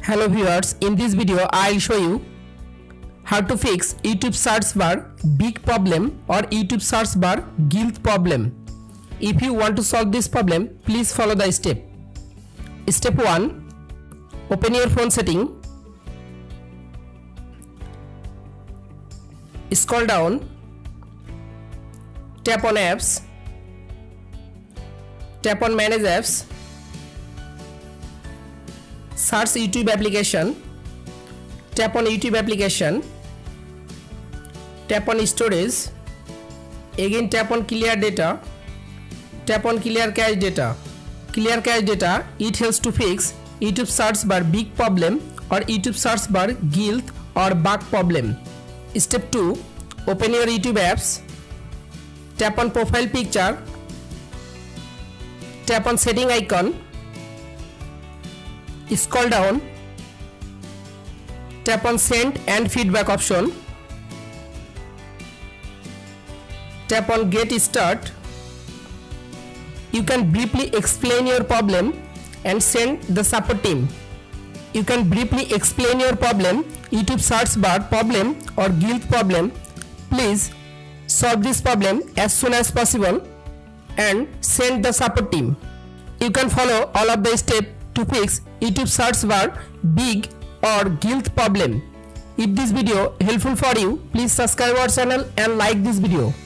Hello viewers, in this video I'll show you how to fix YouTube search bar big problem or YouTube search bar guilt problem. If you want to solve this problem, please follow the step. Step 1. Open your phone setting. Scroll down. Tap on apps. Tap on manage apps. Search YouTube application. Tap on YouTube application. Tap on storage. Again tap on clear data. Tap on clear cache data. Clear cache data, it helps to fix YouTube search bar big problem or YouTube search bar guilt or bug problem. Step 2. Open your YouTube apps. Tap on profile picture. Tap on setting icon. Scroll down. Tap on send and feedback option. Tap on get start. You can briefly explain your problem and send the support team. You can briefly explain your problem, YouTube search bar problem or guilt problem. Please solve this problem as soon as possible and send the support team. You can follow all of the steps to fix YouTube search bar big or guilt problem. If this video helpful for you, please subscribe our channel and like this video.